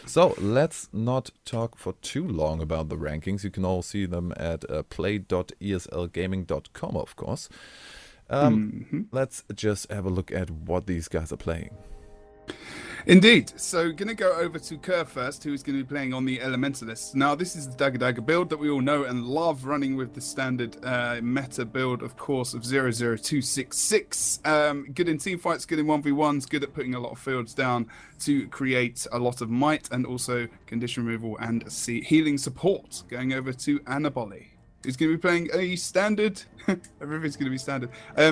So let's not talk for too long about the rankings. You can all see them at play.eslgaming.com, of course. Let's just have a look at what these guys are playing. Indeed. So, going to go over to Kerr first, who is going to be playing on the Elementalist. Now, this is the Dagger build that we all know and love, running with the standard meta build, of course, of 00266. Good in team fights, good in 1v1s, good at putting a lot of fields down to create a lot of might and also condition removal and healing support. Going over to Anaboli. He's going to be playing a standard. Everything's going to be standard.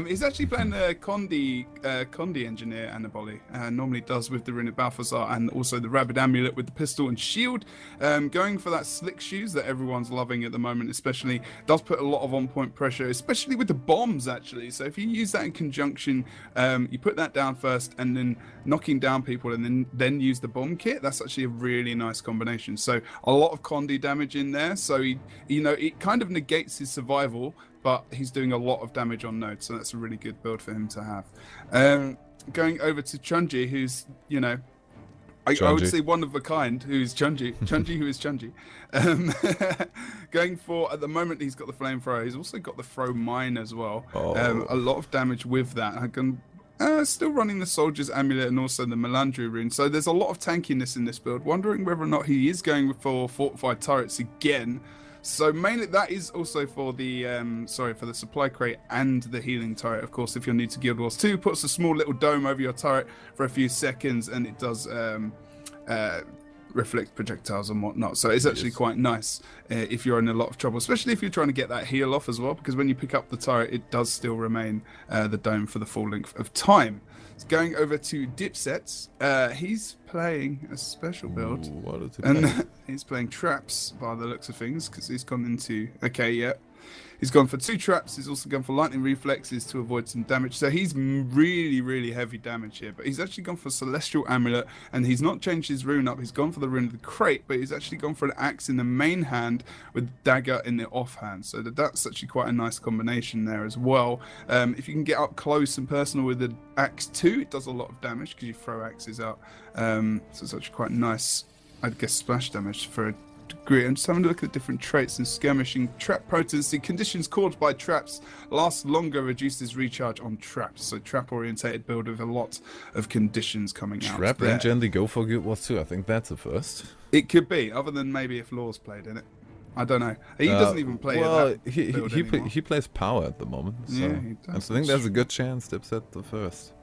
He's actually playing the Condi engineer Anaboli. Normally does with the Rune of Balthazar and also the Rabid Amulet with the pistol and shield. Going for that slick shoes that everyone's loving at the moment, especially. Does put a lot of on-point pressure, especially with the bombs, actually. So if you use that in conjunction, you put that down first and then knocking down people and then use the bomb kit. That's actually a really nice combination. So a lot of Condi damage in there. So it kind of negates his survival, but he's doing a lot of damage on node, so that's a really good build for him to have. Going over to Chunji, who's, I would say one of a kind, who's Chunji, who is Chunji. Going for, at the moment, he's got the flamethrower. He's also got the throw mine as well. A lot of damage with that. Still running the Soldier's Amulet and also the Melandria rune. So there's a lot of tankiness in this build. Wondering whether or not he is going for fortified turrets again. So mainly that is also for the for the supply crate and the healing turret. Of course, if you're new to Guild Wars 2, puts a small little dome over your turret for a few seconds, and it does reflect projectiles and whatnot. So it's actually quite nice if you're in a lot of trouble, especially if you're trying to get that heal off as well, because when you pick up the turret, it does still remain the dome for the full length of time. Going over to Dipsets, he's playing a special build. Ooh, what is he playing? He's playing traps by the looks of things, because he's gone into... He's gone for 2 traps. He's also gone for lightning reflexes to avoid some damage. So he's really, really heavy damage here. But he's actually gone for Celestial Amulet, and he's not changed his rune up. He's gone for the rune of the crate, but he's actually gone for an axe in the main hand with dagger in the offhand. So that's actually quite a nice combination there as well. If you can get up close and personal with the axe too, it does a lot of damage because you throw axes out. So it's actually quite nice, I guess, splash damage for a degree. I'm just having a look at different traits and skirmishing. Trap potency. Conditions caused by traps last longer, reduces recharge on traps. So trap orientated build with a lot of conditions coming out. Trap range and the Go4GuildWars2. I think that's a first. It could be, other than maybe if Law's played in it. I don't know. He doesn't even play he plays power at the moment. So yeah, he does. I think there's a good chance Dipset the first.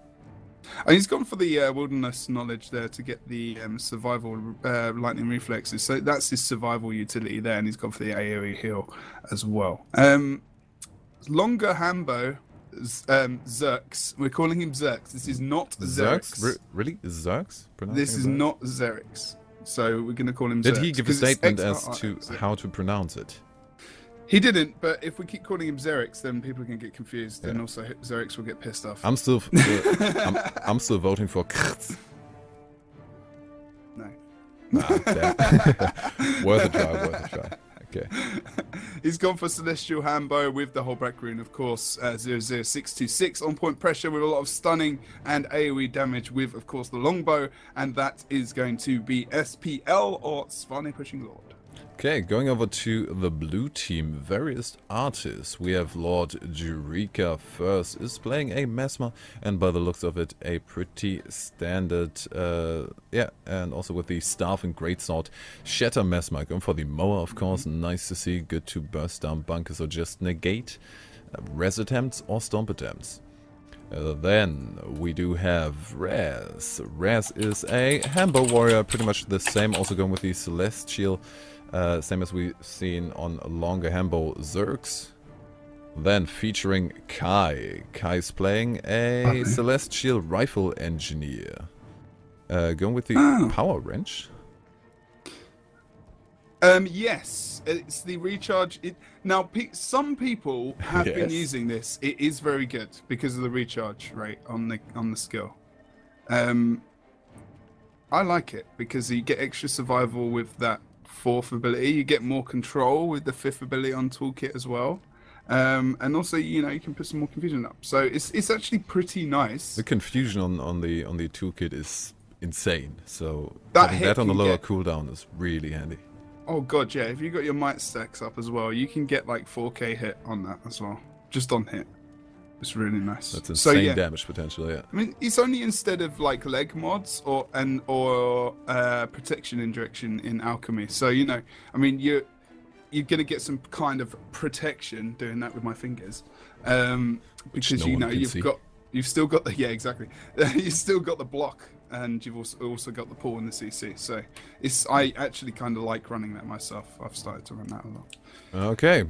He's gone for the wilderness knowledge there to get the survival lightning reflexes. So that's his survival utility there, and he's gone for the AoE heal as well. Longer Hambo, Zerx. We're calling him Zerx. This is not Zerx. Really? Zerx? This is not Zerix. So we're going to call him Zerx. Did he give a statement as to how to pronounce it? He didn't, but if we keep calling him Zerix, then people can get confused, and also Zerix will get pissed off. I'm still, I'm still voting for Krtz. No. Worth a try, worth a try. Okay. He's gone for Celestial Hambo with the Holbrack rune, of course, 00626 on point pressure with a lot of stunning and AoE damage with, of course, the longbow, and that is going to be SPL or Svanir Pushing Lord. Okay, going over to the blue team, various artists. We have Lord Jurika first, is playing a Mesmer, and by the looks of it, a pretty standard, and also with the staff and greatsword, Shatter Mesmer. Going for the mower, of course, nice to see, good to burst down bunkers or just negate res attempts or stomp attempts. Then we do have Raz. Raz is a Hambo warrior, pretty much the same, also going with the Celestial. Same as we've seen on longer Hambo Zerx. Then featuring Kai. Kai's playing a Celestial Rifle Engineer. Going with the Power Wrench. Yes, it's the recharge. Now, some people have been using this. It is very good because of the recharge rate on the skill. I like it because you get extra survival with that 4th ability. You get more control with the 5th ability on toolkit as well. And also, you can put some more confusion up. So it's actually pretty nice. The confusion on the toolkit is insane. So That having hit that on the can lower get- cooldown is really handy. Oh god, yeah. If you got your might stacks up as well, you can get like 4k hit on that as well, just on hit. It's really nice. That's So insane yeah, damage potential, yeah. I mean, it's only instead of like leg mods or protection injection in alchemy. So you know, I mean, you're gonna get some kind of protection doing that with my fingers, because no you one know can see. you've still got the exactly you've still got the block, and you've also got the pull and the CC. So I actually kind of like running that myself. I've started to run that a lot. Okay.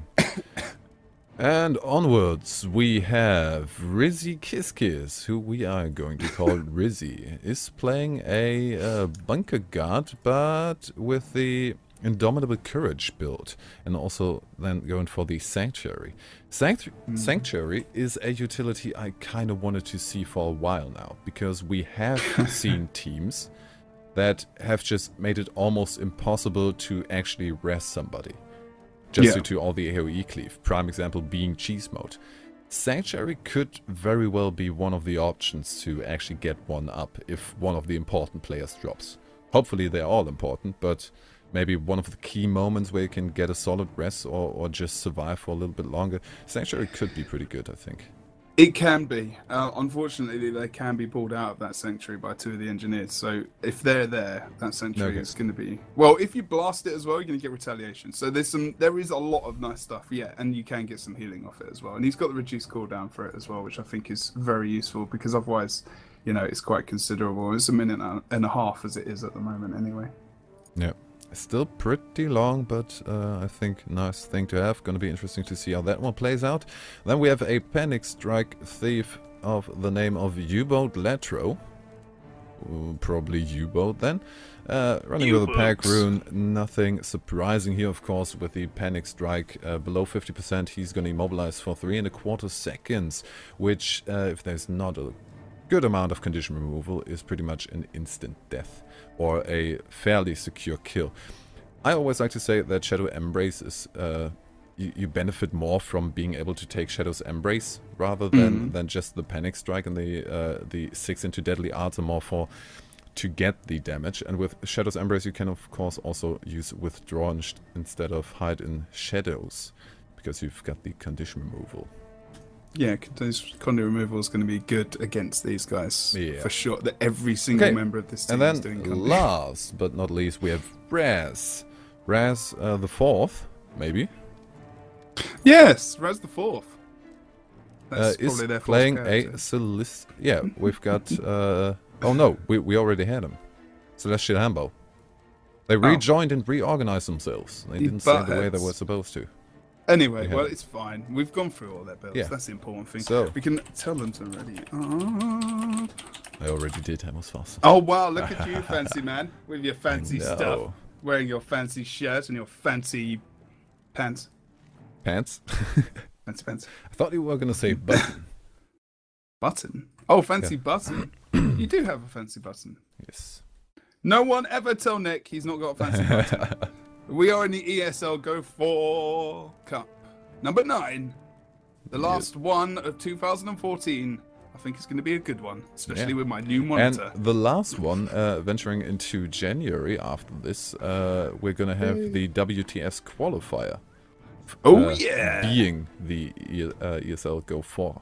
And onwards, we have Rizzy Kiss Kiss, who we are going to call Rizzy, is playing a bunker guard, but with the Indomitable Courage build, and also then going for the Sanctuary. Sanctuary is a utility I kind of wanted to see for a while now, because we have seen teams that have just made it almost impossible to actually rest somebody. Just due to all the AoE cleave. Prime example being cheese mode. Sanctuary could very well be one of the options to actually get one up if one of the important players drops. Hopefully they're all important, but maybe one of the key moments where you can get a solid rest or just survive for a little bit longer. Sanctuary could be pretty good, I think. It can be. Unfortunately, they can be pulled out of that sanctuary by 2 of the engineers. So if they're there, that sanctuary is going to be... Well, if you blast it as well, you're going to get retaliation. So there is a lot of nice stuff, yeah, and you can get some healing off it as well. And he's got the reduced cooldown for it as well, which I think is very useful, because otherwise, you know, it's quite considerable. It's a minute and a half as it is at the moment anyway. Yeah. Still pretty long, but I think nice thing to have. Gonna be interesting to see how that one plays out. Then we have a Panic Strike Thief of the name of U-Boat Latro. Probably U-Boat then. Running with a Pack Rune. Nothing surprising here, of course, with the Panic Strike below 50%. He's gonna immobilize for 3¼ seconds, which, if there's not a good amount of condition removal, is pretty much an instant death. Or a fairly secure kill. I always like to say that Shadow Embrace is... you benefit more from being able to take Shadow's Embrace rather than just the Panic Strike, and the 6 into Deadly Arts are more to get the damage. And with Shadow's Embrace you can of course also use Withdraw instead of Hide in Shadows, because you've got the condition removal. Yeah, condition removal is going to be good against these guys, for sure. That every single member of this team is doing condition. And then, last but not least, we have Raz. Raz the 4th, maybe? Yes, Raz the 4th. That's is probably their playing character. a Celest... Yeah, we've got... oh no, we already had him. Celestial Hambo. They rejoined and reorganized themselves. They didn't say the way they were supposed to. Anyway, well, it's fine. We've gone through all their builds. Yeah. That's the important thing. So, we can tell them to ready. I already did. I was fast. Oh, wow. Look at you, fancy man. With your fancy stuff. Wearing your fancy shirt and your fancy pants. Pants? Fancy pants. I thought you were going to say button. Button? Oh, fancy button. You do have a fancy button. Yes. No one ever tell Nick he's not got a fancy button. We are in the ESL Go4 Cup. Number 9. The last one of 2014. I think it's going to be a good one, especially with my new monitor. And the last one, venturing into January after this, we're going to have the WTS qualifier. Oh, yeah! Being the ESL Go4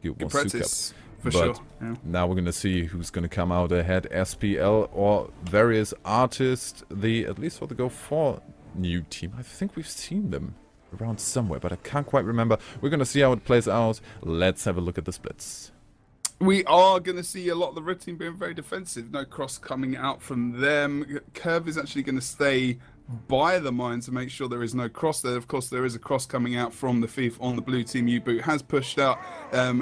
GuildWars2 Cup. For sure. Yeah. Now we're going to see who's going to come out ahead, SPL or various artists, at least for the Go4 new team. I think we've seen them around somewhere, but I can't quite remember. We're going to see how it plays out. Let's have a look at the splits. We are going to see a lot of the red team being very defensive. No cross coming out from them. Curve is actually going to stay by the mine to make sure there is no cross there. Of course, there is a cross coming out from the thief on the blue team. U-Boot has pushed out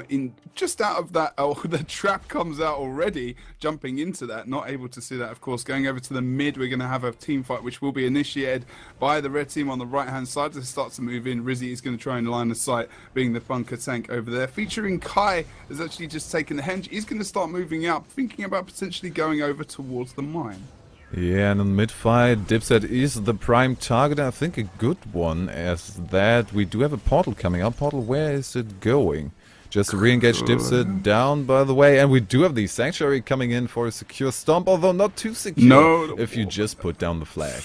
in just out of that. Oh, the trap comes out already, jumping into that. Not able to see that, of course. Going over to the mid, we're going to have a team fight, which will be initiated by the red team on the right-hand side. As it starts to move in, Rizzy is going to try and line the sight, being the bunker tank over there. Featuring Kai has actually just taken the henge. He's going to start moving out, thinking about potentially going over towards the mine. Yeah, and in mid-fight, Dipset is the prime target. I think a good one as that. We do have a portal coming up. Portal, where is it going? Just re-engage Dipset down, by the way. And we do have the Sanctuary coming in for a secure stomp, although not too secure if you just put down the flag.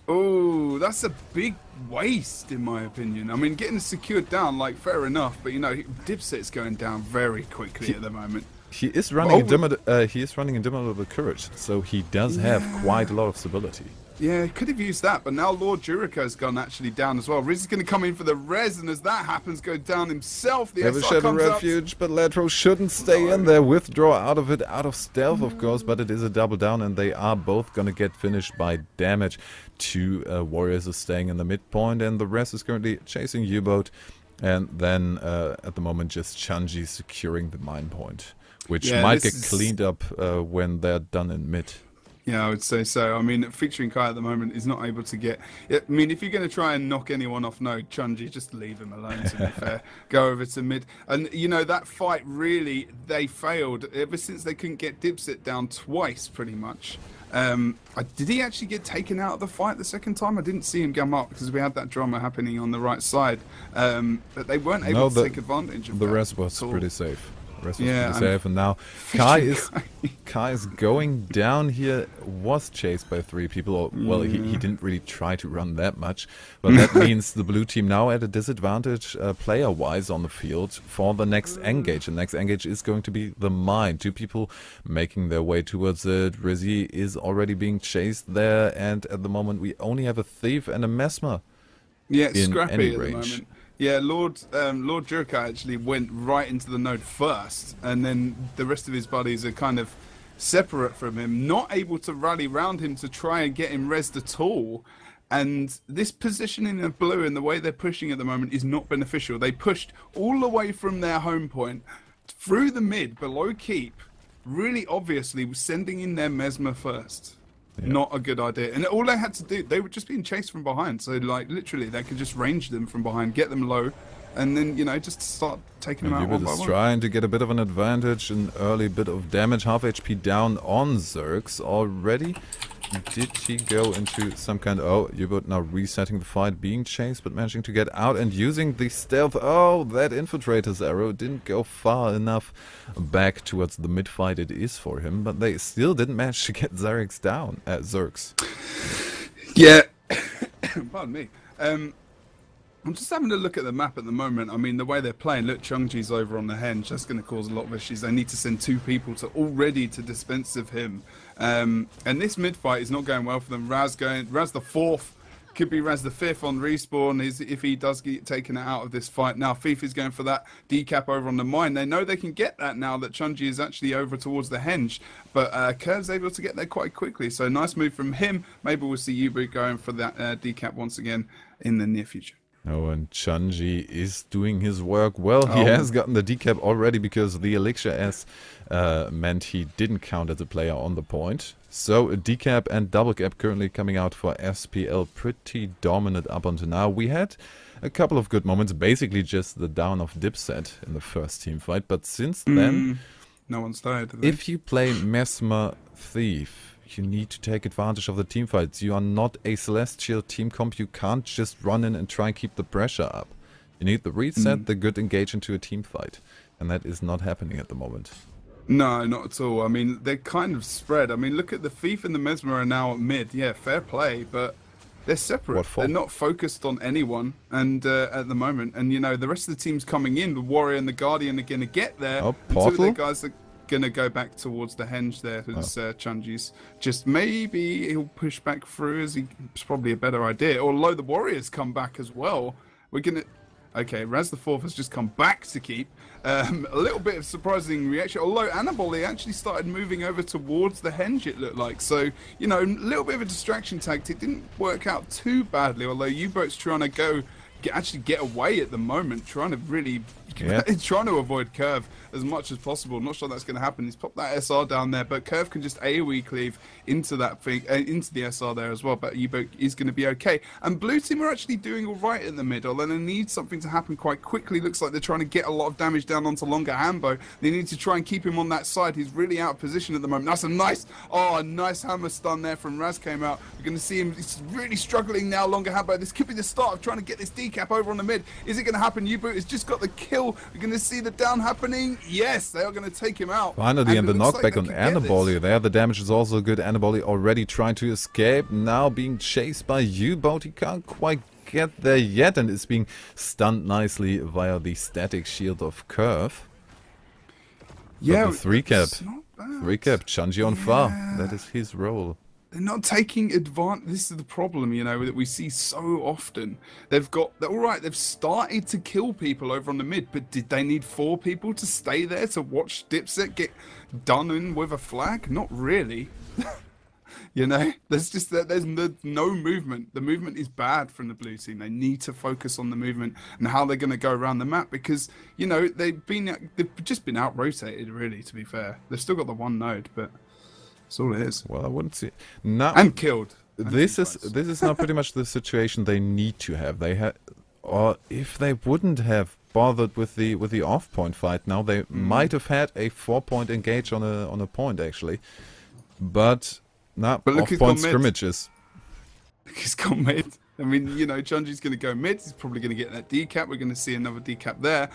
Oh, that's a big waste, in my opinion. I mean, getting secured down, like, fair enough. But, you know, Dipset's going down very quickly at the moment. He is running Indomitable Courage, so he does have quite a lot of stability. Yeah, he could have used that, but now Lord Jericho's gone actually down as well. Riz is going to come in for the res, and as that happens, go down himself. The SR Shadow comes Refuge, but Latro shouldn't stay in there. Withdraw out of it, out of stealth, of course, but it is a double down, and they are both going to get finished by damage. Two warriors are staying in the midpoint, and the rest is currently chasing U-Boat. And then, at the moment, just Chunji securing the mine point, which might get cleaned up when they're done in mid. Yeah, I would say so. I mean, featuring Kai at the moment is not able to get... I mean, if you're going to try and knock anyone off node, Chunji, just leave him alone, to be fair. Go over to mid. And, you know, that fight really, they failed. Ever since they couldn't get Dipset down twice, pretty much. Did he actually get taken out of the fight the second time? I didn't see him come up because we had that drama happening on the right side. But they weren't able to take advantage of that. The rest was pretty safe. Rest was pretty safe, and now Kai is going down here. Was chased by 3 people. Or, well, he didn't really try to run that much, but that means the blue team now at a disadvantage player-wise on the field for the next engage. The next engage is going to be the mine. 2 people making their way towards it. Rizzy is already being chased there, and at the moment we only have a thief and a mesmer. Yeah, it's scrappy at the moment. Yeah, Lord Jericho actually went right into the node first, and then the rest of his buddies are kind of separate from him, not able to rally round him to try and get him rezzed at all. And this positioning of blue and the way they're pushing at the moment is not beneficial. They pushed all the way from their home point through the mid, below keep, really obviously sending in their Mesmer first. Yeah. Not a good idea. And all they had to do, they were just being chased from behind. So, like, literally, they could just range them from behind, get them low, and then, you know, just start taking them out one by one. Trying to get a bit of an advantage, an early bit of damage. Half HP down on Zerx already. Did he go into some kind of... Oh, U-Boat now resetting the fight, being chased, but managing to get out and using the stealth. Oh, that Infiltrator's arrow didn't go far enough back towards the mid-fight it is for him, but they still didn't manage to get Zerx down. Zerx. Yeah. Pardon me. I'm just having a look at the map at the moment. I mean, the way they're playing, look, Chungji's over on the henge. That's going to cause a lot of issues. They need to send 2 people to dispense of him. And this mid fight is not going well for them. Raz the 4th, could be Raz the 5th on respawn if he does get taken out of this fight. Now, Thief is going for that decap over on the mine. They know they can get that now that Chunji is actually over towards the henge. But Curve's able to get there quite quickly. So nice move from him. Maybe we'll see U-Boot going for that decap once again in the near future. Oh, and Chunji is doing his work well. He has gotten the decap already because the Elixir S meant he didn't count as a player on the point. So a decap and double cap currently coming out for SPL. Pretty dominant up until now. We had a couple of good moments, basically just the down of Dipset in the first team fight. But since then, no one's died. If you play Mesmer Thief, you need to take advantage of the team fights. You are not a Celestial team comp. You can't just run in and try and keep the pressure up. You need the reset, the good engage into a team fight. And that is not happening at the moment. No, not at all. I mean, they're kind of spread. I mean, look at the Thief and the Mesmer are now at mid. Yeah, fair play, but they're separate. They're not focused on anyone and at the moment. And, you know, the rest of the team's coming in. The Warrior and the Guardian are going to get there. Oh, Portal? The guys are going to go back towards the henge there. Chunji's just maybe he'll push back through as it's probably a better idea. Although the Warriors come back as well. We're going to... Okay, Raz the 4th has just come back to keep. A little bit of surprising reaction. Although Anaboli actually started moving over towards the henge, it looked like. So, you know, a little bit of a distraction tactic. Didn't work out too badly. Although U-Boat's trying to go... actually get away at the moment, trying to really trying to avoid Curve as much as possible. Not sure that's going to happen. He's popped that SR down there, but Curve can just AoE cleave into that thing, into the SR there as well. But U-Boat is going to be okay. And blue team are actually doing all right in the middle, and they need something to happen quite quickly. Looks like they're trying to get a lot of damage down onto Longer Hambo. They need to try and keep him on that side. He's really out of position at the moment. That's a nice hammer stun there from Raz came out. We're going to see him. He's really struggling now, Longer Hambo. This could be the start of trying to get this decap over on the mid. Is it going to happen? U-Boot has just got the kill. We're going to see the down happening. Yes, they are going to take him out. Finally, and the knockback like on Anaboli there. The damage is also good. Anaboli already trying to escape. Now being chased by U-Boat. He can't quite get there yet and is being stunned nicely via the static shield of Curve. Yeah, but the 3-cap. 3-cap, Chunji on far. That is his role. They're not taking advantage. This is the problem, you know, that we see so often. They've got, all right, they've started to kill people over on the mid, but did they need 4 people to stay there to watch Dipset get done in with a flag? Not really. You know, there's just there's no movement. The movement is bad from the blue team. They need to focus on the movement and how they're going to go around the map because, you know, they've just been out rotated. Really, to be fair, they've still got the 1 node, but that's all it is. Well, I wouldn't see now. And killed. This is now pretty much the situation they need to have. They had, or if they wouldn't have bothered with the off-point fight, now they might have had a 4-point engage on a point actually, but. No, off-point scrimmages. He's gone mid. I mean, you know, Chunji's going to go mid. He's probably going to get that decap. We're going to see another decap there.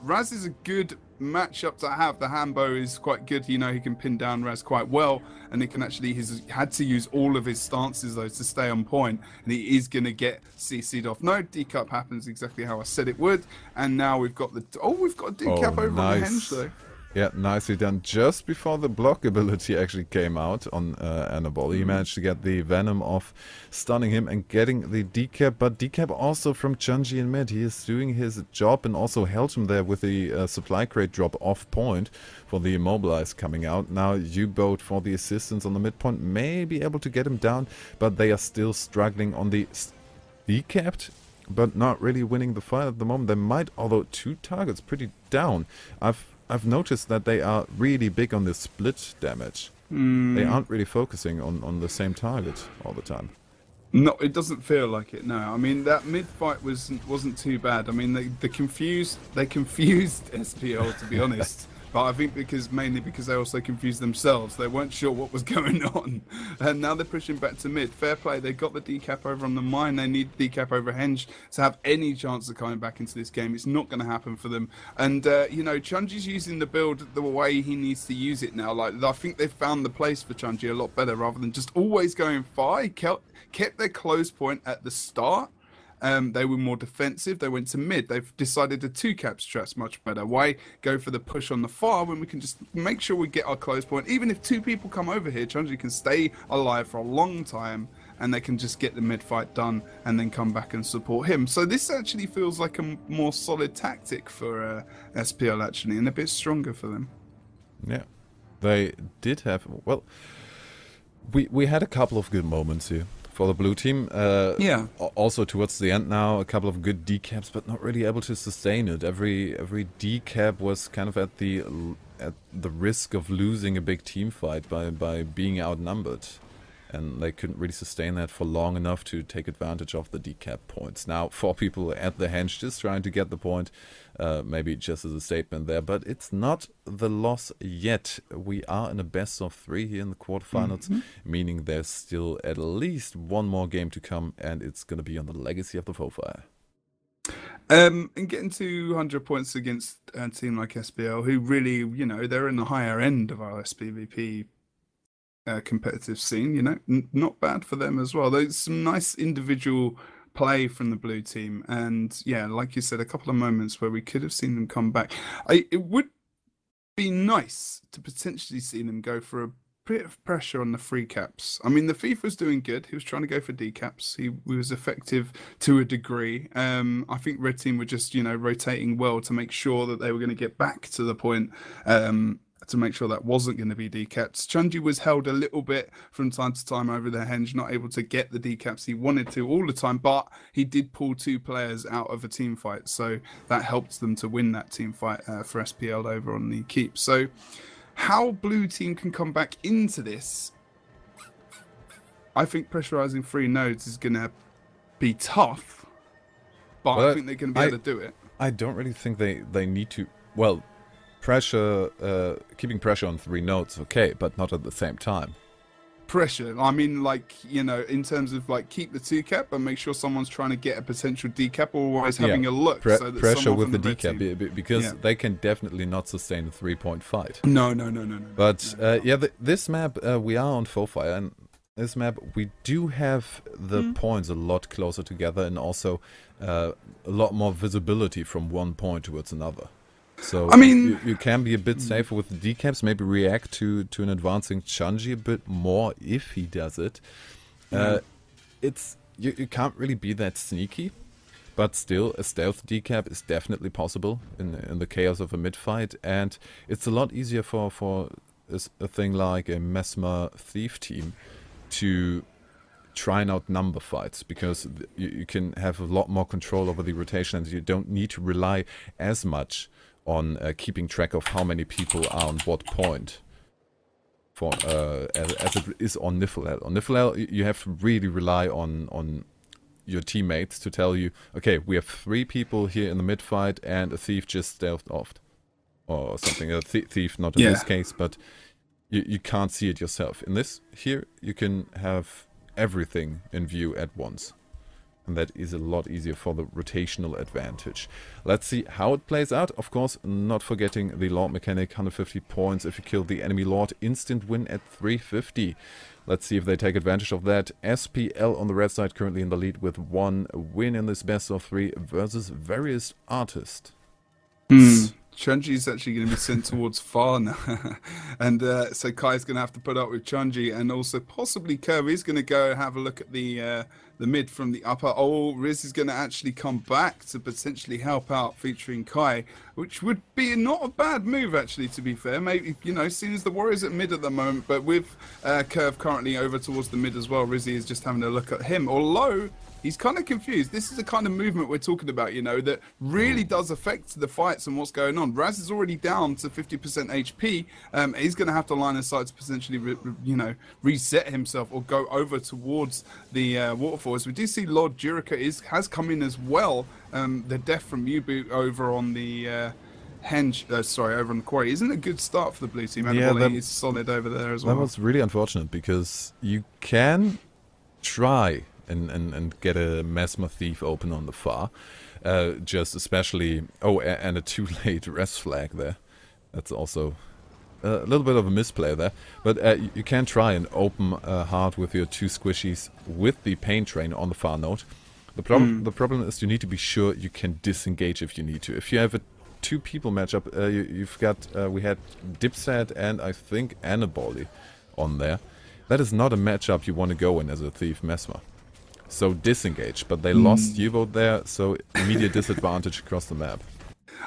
Raz is a good matchup to have. The Hambo is quite good. You know, he can pin down Raz quite well. And he can actually, he's had to use all of his stances, though, to stay on point. And he is going to get CC'd off. No, decap happens exactly how I said it would. And now we've got the... Oh, we've got a decap over on the henge, though. Yeah, nicely done. Just before the block ability actually came out on Anaboli, he managed to get the Venom off, stunning him and getting the decap. But decap also from Chunji in mid. He is doing his job and also held him there with the supply crate drop off point for the immobilize coming out. Now U-Boat for the assistance on the midpoint may be able to get him down, but they are still struggling on the decapped, but not really winning the fight at the moment. They might, although 2 targets pretty down. I've noticed that they are really big on the split damage. They aren't really focusing on the same target all the time. No, it doesn't feel like it. No, I mean that mid fight wasn't too bad. I mean they confused SPL, to be honest. But I think mainly because they also confused themselves. They weren't sure what was going on. And now they're pushing back to mid. Fair play. They got the decap over on the mine. They need decap over henge to have any chance of coming back into this game. It's not going to happen for them. And, you know, Chunji's using the build the way he needs to use it now. Like, I think they've found the place for Chunji a lot better rather than just always going far. He kept their close point at the start. They were more defensive. They went to mid. They've decided to 2-cap stress much better. Why go for the push on the far when we can just make sure we get our close point? Even if 2 people come over here, Chunji can stay alive for a long time and they can just get the mid fight done and then come back and support him. So this actually feels like a more solid tactic for SPL actually, and a bit stronger for them. Yeah, they did have, well, we had a couple of good moments here for the blue team. Yeah. Also towards the end now, a couple of good decaps, but not really able to sustain it. Every decap was kind of at the risk of losing a big team fight by being outnumbered. And they couldn't really sustain that for long enough to take advantage of the decap points. Now, 4 people at the henge just trying to get the point, maybe just as a statement there. But it's not the loss yet. We are in a best of 3 here in the quarterfinals, meaning there's still at least 1 more game to come, and it's going to be on the legacy of the Fofire. And getting to 100 points against a team like SPL, who really, you know, they're in the higher end of our sPVP competitive scene, you know, not bad for them as well. There's some nice individual play from the blue team, and yeah, like you said, a couple of moments where we could have seen them come back. It would be nice to potentially see them go for a bit of pressure on the 3-caps. I mean, the FIFA was doing good. He was trying to go for decaps. He was effective to a degree. I think red team were just, you know, rotating well to make sure that they were going to get back to the point, to make sure that wasn't going to be decaps. Chunji was held a little bit from time to time over the henge, not able to get the decaps he wanted to all the time, but he did pull 2 players out of a team fight, so that helped them to win that team fight for SPL over on the keep. So how blue team can come back into this, I think pressurizing 3 nodes is going to be tough, but I think they're going to be able to do it. I don't really think they need to, well, pressure, keeping pressure on 3 nodes, okay, but not at the same time. pressure. I mean, like, you know, in terms of like keep the 2 cap, but make sure someone's trying to get a potential decap, or always having a look. So that pressure with the decap, because they can definitely not sustain a 3-point fight. No. But this map we are on full fire, and this map we do have the points a lot closer together, and also a lot more visibility from one point towards another. So, I mean, you can be a bit safer with the decaps, maybe react to an advancing Chunji a bit more if he does it. You can't really be that sneaky, but still, a stealth decap is definitely possible in the chaos of a mid-fight, and it's a lot easier for a thing like a Mesmer Thief team to try and outnumber fights, because you can have a lot more control over the rotation, and you don't need to rely as much on keeping track of how many people are on what point, as it is on Niflhel. On Niflhel, you have to really rely on your teammates to tell you, okay, we have 3 people here in the mid fight, and a thief just stealthed off, or something. A thief, not in this case, but you can't see it yourself. In this here, you can have everything in view at once. And that is a lot easier for the rotational advantage. Let's see how it plays out. Of course, not forgetting the Lord mechanic, 150 points if you kill the enemy Lord. Instant win at 350. Let's see if they take advantage of that. SPL on the red side currently in the lead with 1 win in this best of 3 versus various artists. Chunji is actually going to be sent towards far now, and so Kai's going to have to put up with Chunji, and also possibly Kirby's going to go have a look at the mid from the upper. Oh, Riz is going to actually come back to potentially help out, featuring Kai, which would be not a bad move actually, to be fair. Maybe, you know, seeing as the Warriors at mid at the moment, but with Curve currently over towards the mid as well, Rizzy is just having a look at him, although he's kind of confused. This is the kind of movement we're talking about, you know, that really does affect the fights and what's going on. Raz is already down to 50% HP. He's going to have to line his sight to potentially, reset himself or go over towards the waterfalls. We do see Lord Jurica has come in as well. The death from U-Boot over on the over on the quarry isn't a good start for the blue team. Yeah, that is solid over there as well. That was really unfortunate, because you can try and get a Mesmer Thief open on the far. Just especially... Oh, and a too late rest flag there. That's also a little bit of a misplay there. But you can try and open hard with your 2 squishies with the pain train on the far node. The problem is you need to be sure you can disengage if you need to. If you have a 2 people matchup, you've got... we had Dipset and I think Anaboli on there. That is not a matchup you want to go in as a Thief Mesmer. So disengage, but they lost U-Boat there, so immediate disadvantage across the map.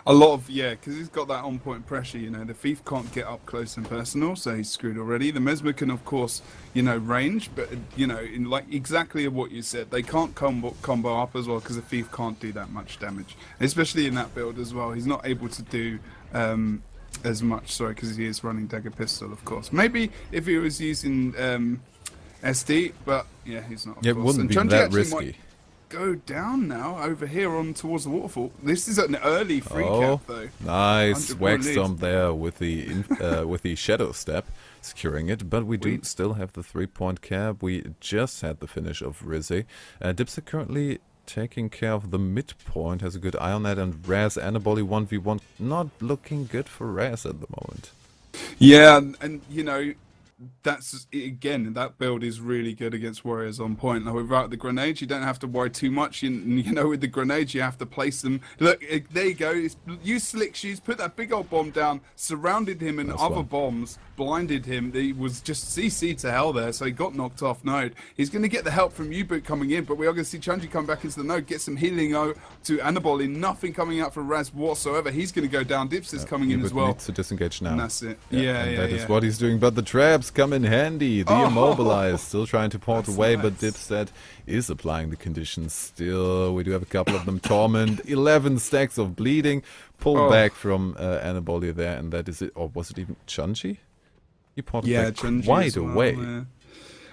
A lot of, because he's got that on-point pressure, you know. The Thief can't get up close and personal, so he's screwed already. The Mesmer can, of course, range, but, in like exactly what you said, they can't combo up as well, because the Thief can't do that much damage. Especially in that build as well. He's not able to do as much, because he is running Dagger Pistol, of course. Maybe if he was using... SD, but he's not. It wouldn't be that risky. Go down now over here on towards the waterfall. This is an early free cap though. Nice whack stomp there with the shadow step, securing it. But we do still have the 3-point cap. We just had the finish of Rizzy. Dipset currently taking care of the midpoint, has a good eye on that, and Raz Anaboli 1v1 not looking good for Raz at the moment. Yeah, and that's again, that build is really good against Warriors on point. Now without the grenades, you don't have to worry too much. With the grenades, you have to place them. Look, there you go. Use slick shoes, put that big old bomb down, surrounded him, and other bombs blinded him. He was just CC to hell there, so he got knocked off node. He's going to get the help from U-Boot coming in, but we are going to see Chunji come back into the node, get some healing out to Anaboli. Nothing coming out for Raz whatsoever. He's going to go down. Dipset's coming in as well. Needs to disengage now. And that's it. That is what he's doing. But the traps come in handy. The immobilized still trying to port away, but Dipset is applying the conditions still. We do have a couple of them. Torment, 11 stacks of bleeding. Pull back from Anaboli there, and that is it. Or was it even Chunji? He ported back quite away.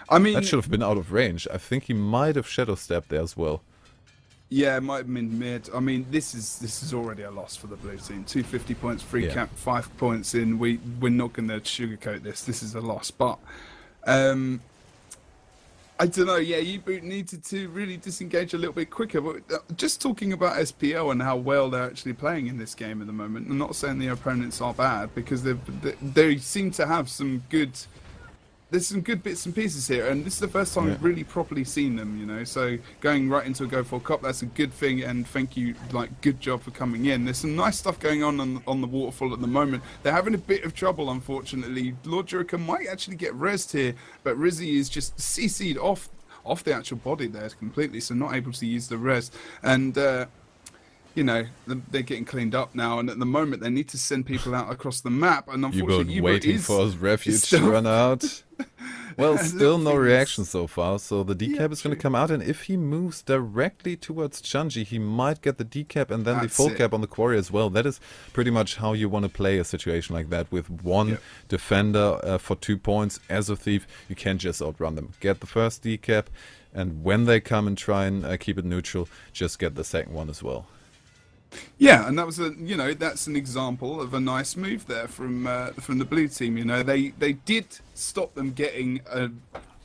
I mean, that should have been out of range. I think he might have shadow stepped there as well. Yeah, it might have been mid. I mean, this is already a loss for the blue team. 250 points free cap, 5 points in. We're not going to sugarcoat this. This is a loss, but I don't know. Yeah, U-Boot needed to really disengage a little bit quicker. But just talking about SPL and how well they're actually playing in this game at the moment. I'm not saying the opponents are bad because they seem to have some good. There's some good bits and pieces here, and this is the first time we've really properly seen them, you know. So going right into a Go4 Cup, that's a good thing, and thank you, like, good job for coming in. There's some nice stuff going on the waterfall at the moment. They're having a bit of trouble, unfortunately. Lord Jericho might actually get rezzed here, but Rizzy is just CC'd off the actual body there completely, so not able to use the res. And you know, they're getting cleaned up now, and at the moment they need to send people out across the map. And unfortunately, U-Boot waiting for his refuge to run out. Well, still no reaction so far, so the decap is going to come out, and if he moves directly towards Chunji, he might get the decap and then the full cap on the quarry as well. That is pretty much how you want to play a situation like that, with one defender for 2 points. As a thief, you can't just outrun them. Get the first decap, and when they come and try and keep it neutral, just get the second one as well. Yeah, and that was that's an example of a nice move there from the blue team. You know, they did stop them getting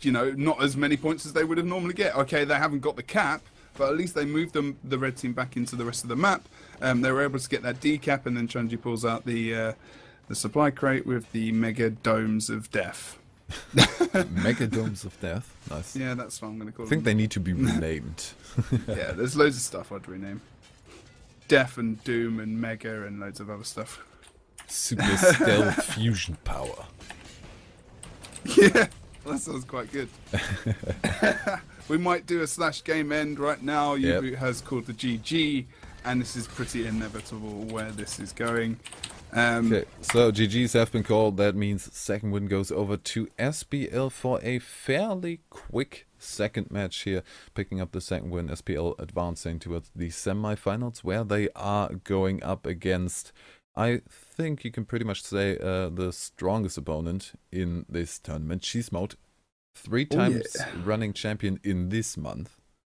not as many points as they would have normally get. Okay, they haven't got the cap, but at least they moved the red team back into the rest of the map. They were able to get that decap, and then Chunji pulls out the supply crate with the mega domes of death. Mega domes of death, nice. Yeah, that's what I'm going to call them. I think they need to be renamed. Yeah, there's loads of stuff I'd rename. Death and Doom and Mega and loads of other stuff. Super stealth fusion power. Yeah, that sounds quite good. We might do a /game end right now. U-Boot has called the GG, and this is pretty inevitable where this is going. Okay, so GGs have been called. That means second win goes over to SPL for a fairly quick second match here, picking up the second win. SPL advancing towards the semi-finals, where they are going up against, I think you can pretty much say, the strongest opponent in this tournament. Cheese Mode, 3 times running champion in this month.